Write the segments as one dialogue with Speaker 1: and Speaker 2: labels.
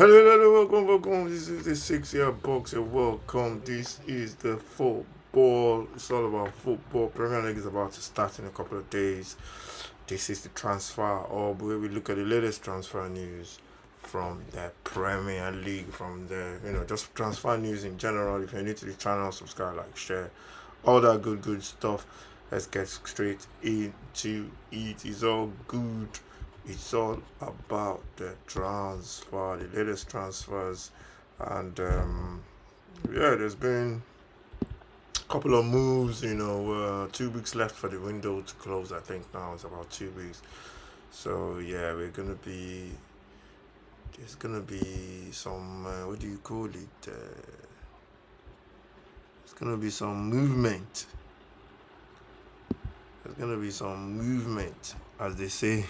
Speaker 1: Hello, welcome. This is the 6 year boxer. Welcome. This is the football. It's all about football. Premier League is about to start in a couple of days. This is the transfer, or where we look at the latest transfer news from the Premier League, from the just transfer news in general. If you're new to the channel, subscribe, like, share, all that good stuff. Let's get straight into it. It's all good. It's all about the transfer, the latest transfers, and yeah, there's been a couple of moves. 2 weeks left for the window to close. I think now it's about 2 weeks. So yeah, we're gonna be. There's gonna be some. What do you call it? There's gonna be some movement. There's gonna be some movement, as they say.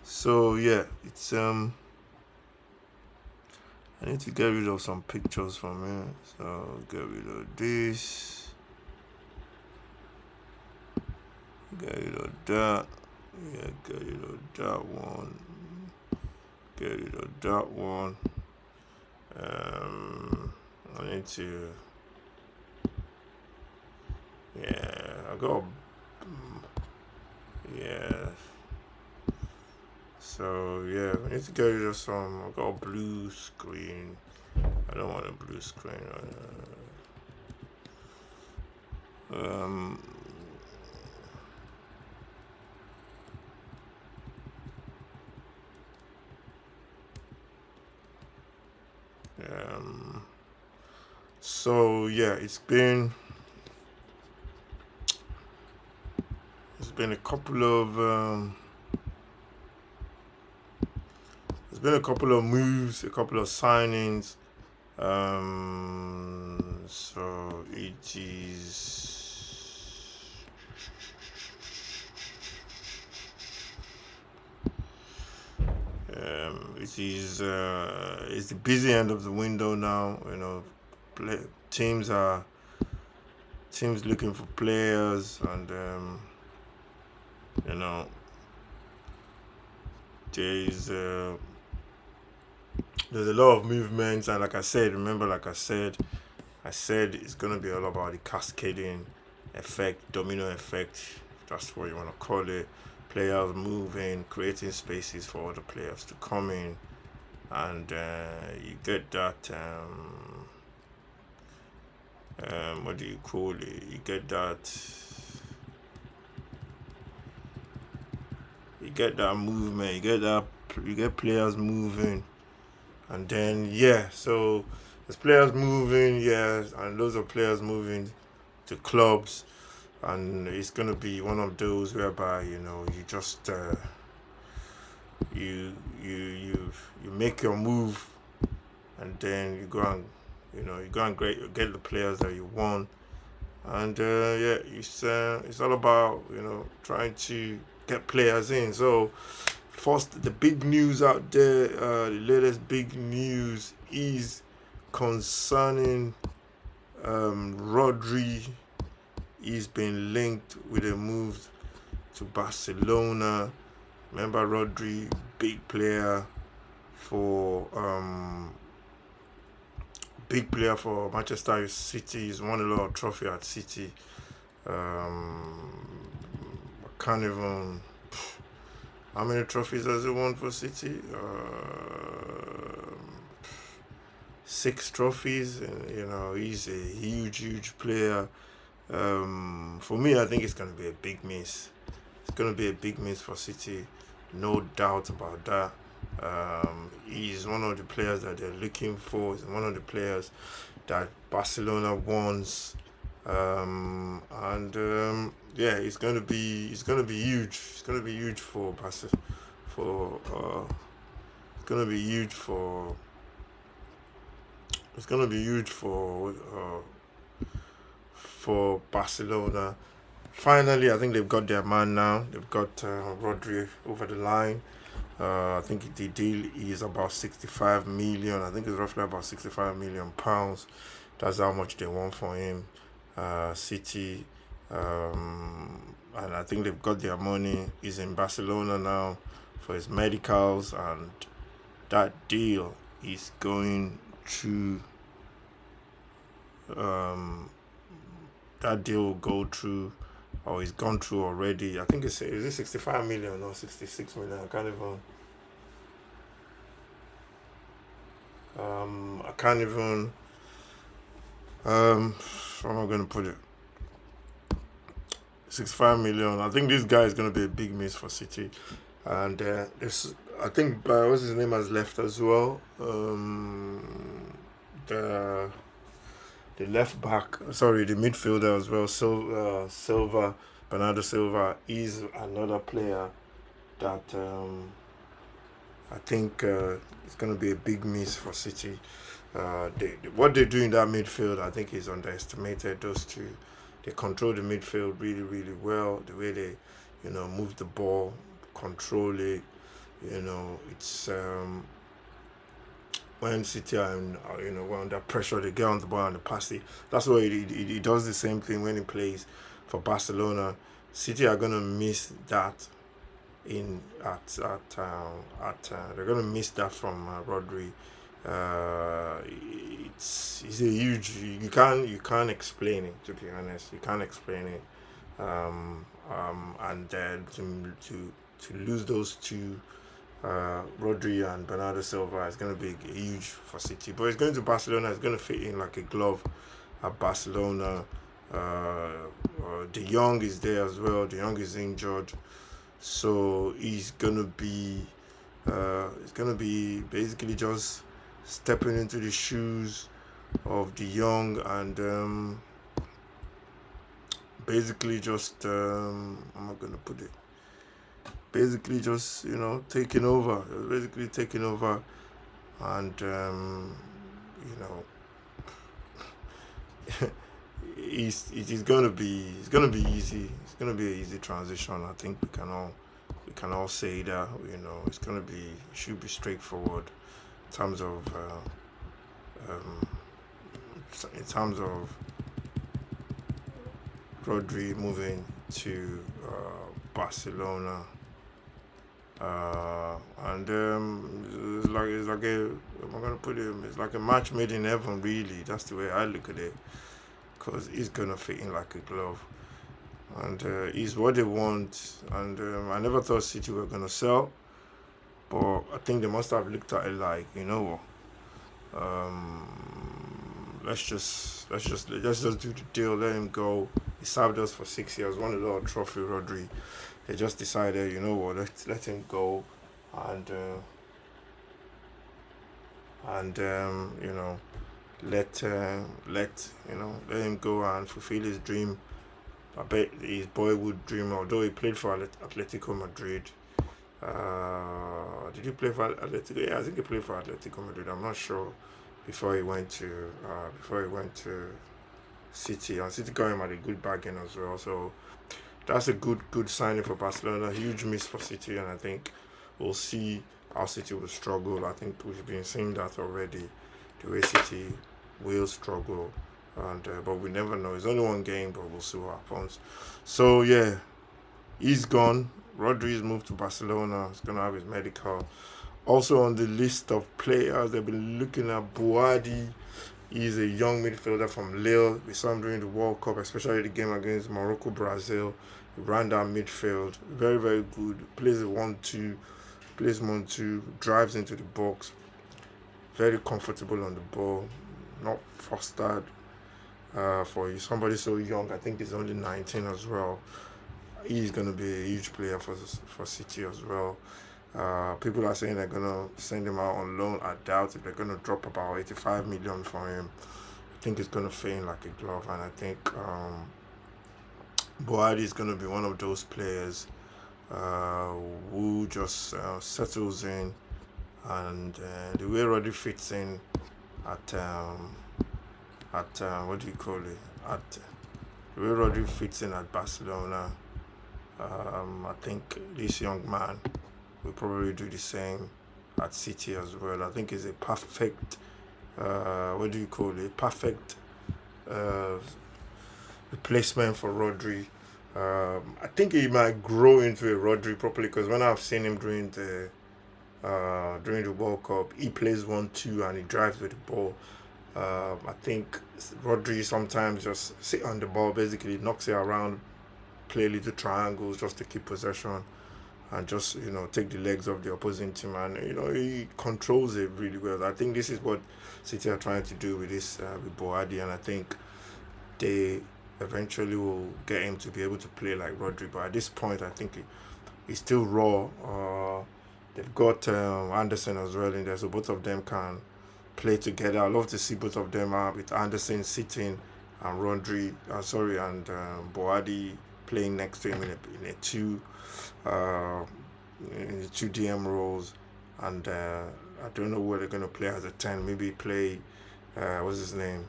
Speaker 1: So yeah, it's I need to get rid of some pictures from here. So get rid of this. Get rid of that. Yeah, get rid of that one. Get rid of that one. I need to. Yeah, I got. Yeah. So yeah, I need to get rid of some. I got a blue screen. I don't want a blue screen. Um. Um. So yeah, it's been a couple of there's been a couple of moves, a couple of signings. So it is. It's the busy end of the window now. Play, teams are teams looking for players, and you know there's uh, there's a lot of movements, and like I said, remember, I said it's gonna be all about the cascading effect, domino effect. If that's what you want to call it. Players moving, creating spaces for other players to come in, and you get that. What do you call it? You get that. You get that movement. You get that. You get players moving, and then yeah. So there's players moving, yeah, and loads of players moving to clubs, and it's gonna be one of those whereby you just you make your move, and then you go and get the players that you want, and yeah, it's all about trying to get players in. So first, the big news out there, the latest big news is concerning Rodri. He's been linked with a move to Barcelona. Remember Rodri, for um, big player for Manchester City. He's won a lot of trophy at City. I can't even. How many trophies has he won for City? 6 trophies. He's a huge player. For me, I think it's going to be a big miss. It's going to be a big miss for City, no doubt about that. He's one of the players that they're looking for. He's one of the players that Barcelona wants, and yeah, it's going to be huge. It's going to be huge for Barcelona. For it's going to be huge for it's going to be huge for Barcelona. Finally, I think they've got their man now. They've got Rodri over the line. I think the deal is about 65 million. I think it's roughly about 65 million pounds. That's how much they want for him. City, and I think they've got their money. He's in Barcelona now for his medicals, and that deal is going to um, that deal will go through, or it's gone through already. I think it's is it 65 million or 66 million? I can't even. I can't even. How am I going to put it? 65 million. I think this guy is going to be a big miss for City, and I think what's his name has left as well. The the left back, sorry, the midfielder as well. Silva, Bernardo Silva is another player that I think is going to be a big miss for City. What they do in that midfield, I think, is underestimated. Those two, they control the midfield really, really well. The way they, move the ball, control it. It's when City are when under pressure, they get on the ball and they pass it. That's why he does the same thing when he plays for Barcelona. City are gonna miss that they're gonna miss that from Rodri. It's a huge, you can't explain it, to be honest. You can't explain it. And then to lose those two, Rodri and Bernardo Silva, is going to be huge for City. But it's going to Barcelona. It's going to fit in like a glove at Barcelona. De Jong is there as well. De Jong is injured, so he's gonna be basically just stepping into the shoes of De Jong, and basically just I'm not gonna put it. Basically just taking over. Basically taking over, and you know it's gonna be easy. It's gonna be an easy transition. I think we can all say that. It should be straightforward in terms of um, Rodri moving to Barcelona. And it's like I'm gonna put him. It's like a match made in heaven. Really, that's the way I look at it. Because he's gonna fit in like a glove, and he's what they want. And I never thought City were gonna sell, but I think they must have looked at it like, let's just do the deal. Let him go. He served us for 6 years, won a lot of trophy. Rodri. They just decided, let him go, and and let him go and fulfill his dream. I bet his boyhood dream. Although he played for Atletico Madrid. Did he play for Atletico? Yeah, I think he played for Atletico Madrid. I'm not sure. Before he went to City, and City got him at a good bargain as well. So that's a good signing for Barcelona. Huge miss for City, and I think we'll see how City will struggle. I think we've been seeing that already. The way City will struggle, and but we never know. It's only one game, but we'll see what happens. So yeah, he's gone. Rodri's moved to Barcelona. He's gonna have his medical. Also on the list of players, they've been looking at Boadi. He's a young midfielder from Lille. We saw him during the World Cup, especially the game against Morocco, Brazil. He ran down midfield. Very, very good. Plays a 1-2. Plays 1-2. Drives into the box. Very comfortable on the ball. Not frustrated for somebody so young. I think he's only 19 as well. He's going to be a huge player for City as well. People are saying they're going to send him out on loan. I doubt if they're going to drop about 85 million for him. I think it's going to fit in like a glove, and I think Boadi is going to be one of those players who just settles in, and the way Rodri fits in at what do you call it? At the way Rodri fits in at Barcelona, I think this young man will probably do the same at City as well. I think he's a perfect, what do you call it? Perfect replacement for Rodri. I think he might grow into a Rodri properly, because when I've seen him during during the World Cup. He plays 1-2 and he drives with the ball. I think Rodri sometimes just sit on the ball, basically knocks it around, play little triangles just to keep possession and just take the legs of the opposing team, and he controls it really well. I think this is what City are trying to do with this with Boadi, and I think they eventually will get him to be able to play like Rodri. But at this point, I think he's still raw. They've got Anderson as well in there, so both of them can play together. I love to see both of them with Anderson sitting and Rodri, and Boadi playing next to him in a two, uh, in the two DM roles, and I don't know where they're gonna play as a 10. Maybe play what's his name,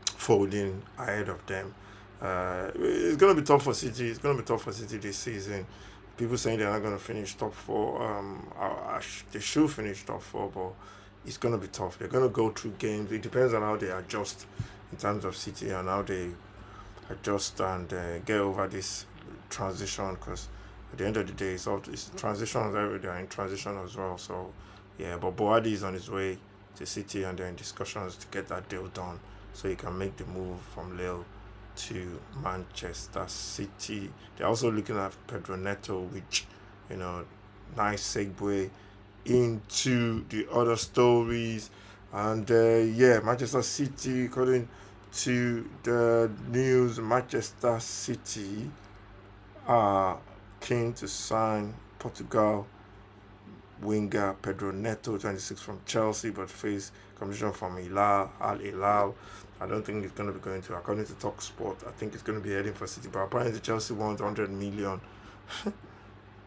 Speaker 1: Folding ahead of them. It's gonna be tough for City. It's gonna be tough for City this season. People saying they're not gonna finish top four. They should finish top four, but it's gonna be tough. They're gonna go through games. It depends on how they adjust in terms of City and how they adjust and get over this transition. Because at the end of the day, it's transitions. They are in transition as well. So yeah, but Boadi is on his way to City, and they're in discussions to get that deal done so he can make the move from Lille to Manchester City. They're also looking at Pedro Neto, which, nice segue into the other stories. And Manchester City, according to the news, Manchester City are keen to sign Portugal winger Pedro Neto, 26, from Chelsea, but face competition from Al Hilal. I don't think it's going to be going to, according to Talk Sport, I think it's going to be heading for City, but apparently Chelsea wants 100 million.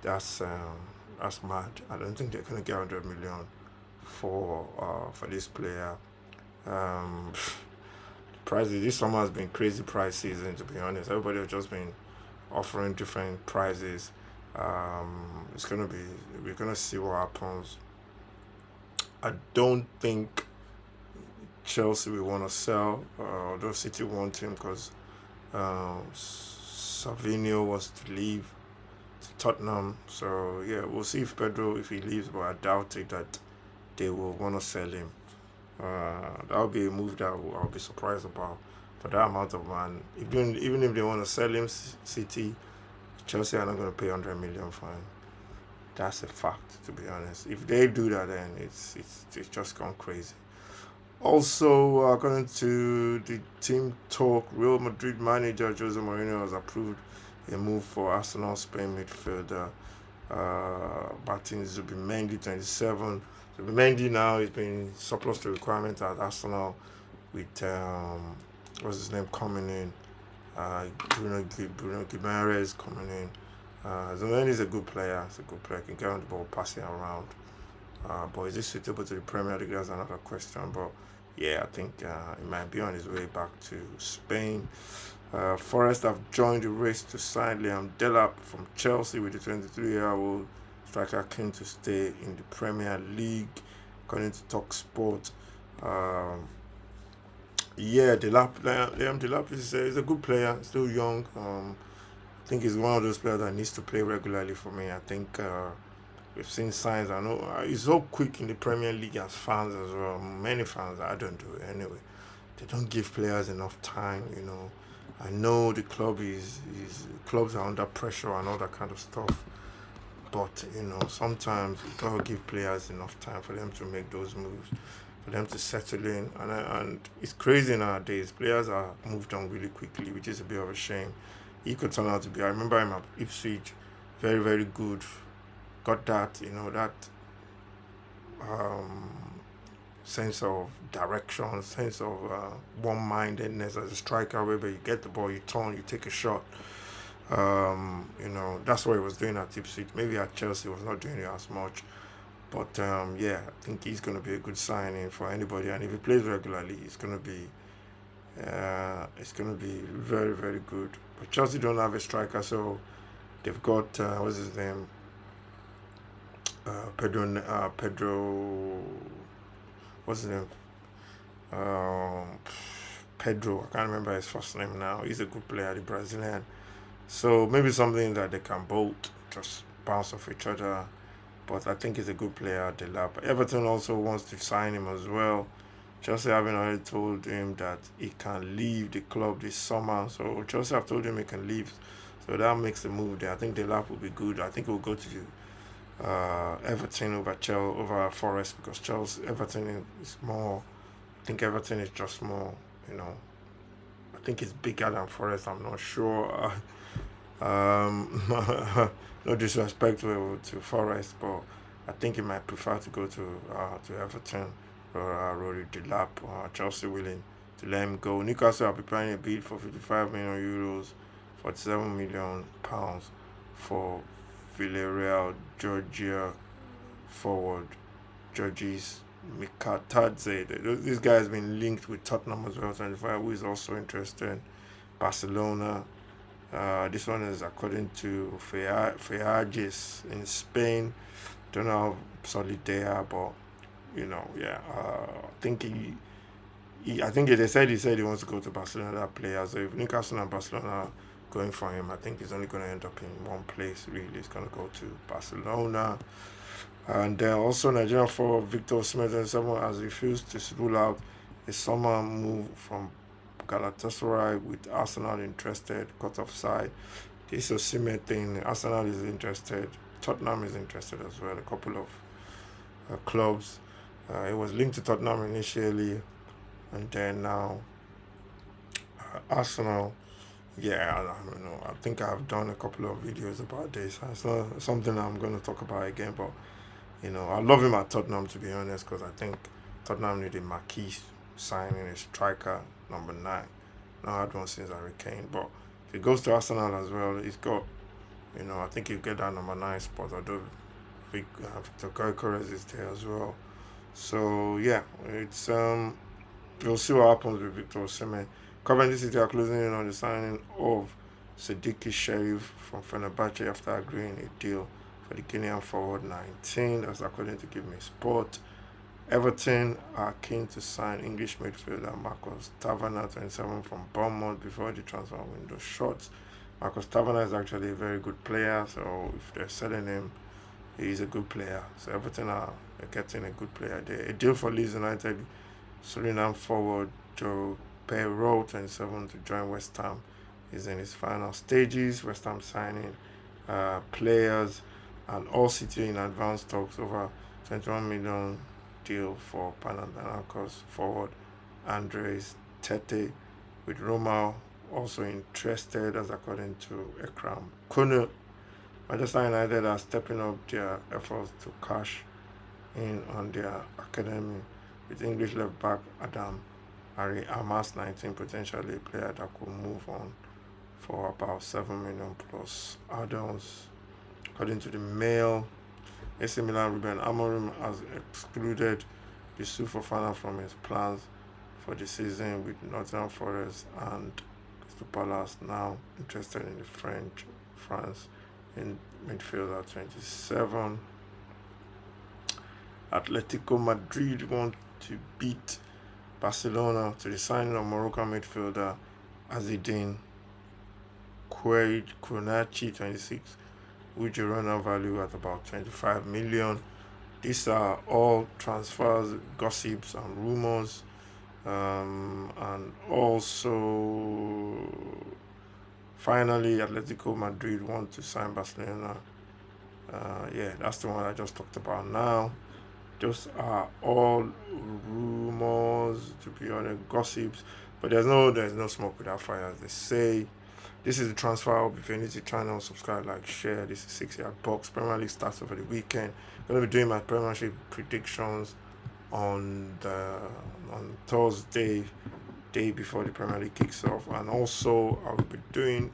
Speaker 1: That's mad. I don't think they're going to get 100 million for this player. Prices this summer has been crazy price season, to be honest. Everybody has just been offering different prices. We're gonna see what happens. I don't think Chelsea will want to sell, although City want him because Savinio was to leave to Tottenham. So yeah, we'll see if he leaves, but I doubt it that they will want to sell him. That would be a move that I'll be surprised about for that amount of man. Even if they want to sell him, City, Chelsea are not going to pay 100 million for him. That's a fact, to be honest. If they do that, then it's just gone crazy. Also, according to the team talk, Real Madrid manager Jose Mourinho has approved a move for Arsenal Spain midfielder Martin Zubimendi, 27. Zubimendi now is being surplus to requirement at Arsenal with what's his name coming in, Bruno Guimaraes coming in. Zubimendi is a good player. He's a good player. Can get on the ball, passing around. But is this suitable to the Premier League? That's another question. But yeah, I think he might be on his way back to Spain. Forest have joined the race to sign Liam Delap from Chelsea, with the 23-year-old striker keen to stay in the Premier League, according to Talk Sport. Liam Delap is a good player, still young. I think he's one of those players that needs to play regularly for me. I think we've seen signs. I know he's so quick in the Premier League as fans as well. Many fans, I don't do it anyway. They don't give players enough time, I know the clubs are under pressure and all that kind of stuff. But sometimes you gotta give players enough time for them to make those moves, for them to settle in. And it's crazy nowadays. Players are moved on really quickly, which is a bit of a shame. He could turn out to be. I remember him at Ipswich, very very good. Got that that sense of direction, sense of one-mindedness as a striker, where you get the ball, you turn, you take a shot. That's what he was doing at Ipswich. Maybe at Chelsea, he was not doing it as much. But I think he's going to be a good signing for anybody, and if he plays regularly, it's going to be very very good. But Chelsea don't have a striker, so they've got what's his name, Pedro. What's his name? Pedro. I can't remember his first name now. He's a good player, the Brazilian. So maybe something that they can both just bounce off each other. but I think he's a good player, Delap. Everton also wants to sign him as well. Chelsea having already told him that he can leave the club this summer. So Chelsea have told him he can leave. So that makes the move there. I think Delap will be good. I think he'll go to Everton over over Forest, because Chelsea Everton is more. I think Everton is just more. You know, I think it's bigger than Forest. I'm not sure. Um, no disrespect to Forest, but I think he might prefer to go to Everton or Rodri Delap. Chelsea willing to let him go. Newcastle are preparing a bid for 55 million euros, 47 million pounds for Villarreal Georgia forward Georgis Mikatadze. This guy has been linked with Tottenham as well, 25, who is also interested. Barcelona. This one is according to Feages in Spain. Don't know how solid they are, but yeah. I think he said he wants to go to Barcelona. That player. So if Newcastle and Barcelona are going for him, I think he's only going to end up in one place. Really, he's going to go to Barcelona. And also Nigerian forward Victor Osimhen, someone has refused to rule out a summer move from Galatasaray with Arsenal interested, cut off side. This Osimhen thing, Arsenal is interested, Tottenham is interested as well, a couple of clubs. It was linked to Tottenham initially, and then now Arsenal. Yeah, I don't know. I think I've done a couple of videos about this. It's not something I'm going to talk about again, but I love him at Tottenham, to be honest, because I think Tottenham need a marquee signing, a striker, number 9. Not had one since Harry Kane, but if he goes to Arsenal as well, he's got, I think he'll get that number 9 spot, although Victor Gyökeres is there as well. So, yeah, it's, we'll see what happens with Victor Osimhen. Coventry City are closing in on the signing of Siddiqui Sheriff from Fenerbahce after agreeing a deal for the Guinean forward 19. That's according to Give Me Sport. Everton are keen to sign English midfielder Marcus Taverner, 27, from Bournemouth before the transfer window shuts. Marcus Taverner is actually a very good player, so if they're selling him, he's a good player. So Everton are getting a good player there. A deal for Leeds United Suriname forward Joe Perrault, 27, to join West Ham is in its final stages. West Ham signing players, and All City in advanced talks over 21 million deal for Panathinaikos forward Andres Tete, with Roma also interested, as according to Ekram Kunu. Manchester United are stepping up their efforts to cash in on their academy, with English left back Adam Harry Amas, 19, potentially a player that could move on for about 7 million plus add-ons. According to the Mail, AC Milan Ruben Amorim has excluded Yusuf Fofana from his plans for the season, with Nottingham Forest and Crystal Palace now interested in the France in midfielder 27. Atletico Madrid want to beat Barcelona to the signing of Moroccan midfielder Azedine Kounachi, 26, with Girona value at about 25 million. These are all transfers, gossips, and rumors. And also, finally, Atletico Madrid want to sign Barcelona. That's the one I just talked about now. Those are all rumors, to be honest, gossips. But there's no smoke without fire, as they say. This is the transfer hub. If you're new to the channel, subscribe, like, share. This is 6-yard box. Premier League starts over the weekend. I'm going to be doing my Premiership predictions on Thursday, day before the Premier League kicks off. And also, I will be doing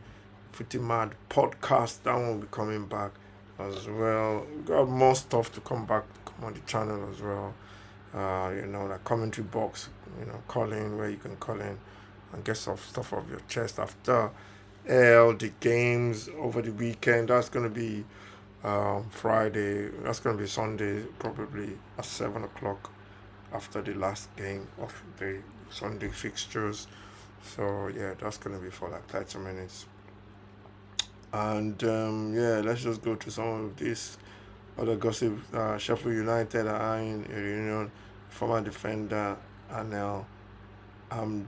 Speaker 1: Footy Mad podcast. That one will be coming back as well. We've got more stuff to come on the channel as well. Like commentary box, call in, where you can call in and get some stuff off your chest after the games over the weekend. That's going to be Friday. That's going to be Sunday, probably at 7 o'clock after the last game of the Sunday fixtures. So yeah, that's going to be for like 30 minutes. And let's just go to some of these Other gossip: Sheffield United are eyeing a reunion. Former defender Anel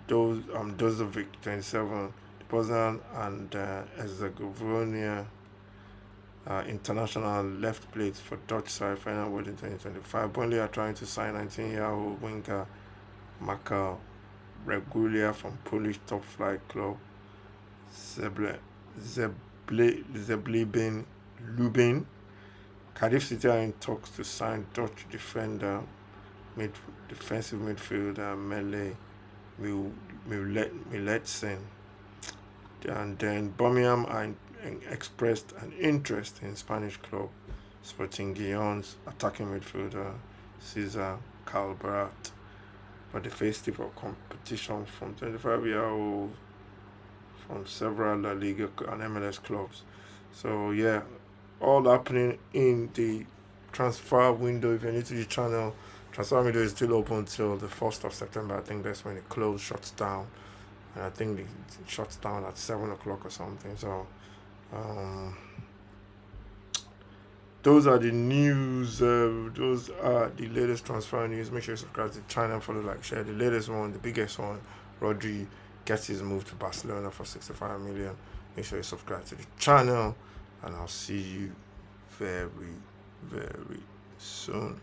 Speaker 1: Dozovic, 27, the Bosnian and Herzegovina international left plate for Dutch side final word in 2025. Burnley are trying to sign 19-year-old winger Maka Regulia from Polish top flight club Zeble, Zebleben Lubin. Cardiff City are in talks to sign Dutch defender, mid, defensive midfielder Mele Miletsen. And then Birmingham expressed an interest in Spanish club Sporting Gijon's attacking midfielder Cesar Calbert, but they face stiff competition from 25-year-old from several La Liga and MLS clubs. So yeah, all happening in the transfer window. If you're new to the channel, transfer window is still open till the 1st of September. I think that's when it shuts down. And I think it shuts down at 7 o'clock or something. So um, those are the news. Those are the latest transfer news. Make sure you subscribe to the channel, follow, like, share. The latest one, the biggest one, Rodri gets his move to Barcelona for 65 million. Make sure you subscribe to the channel, and I'll see you very, very soon.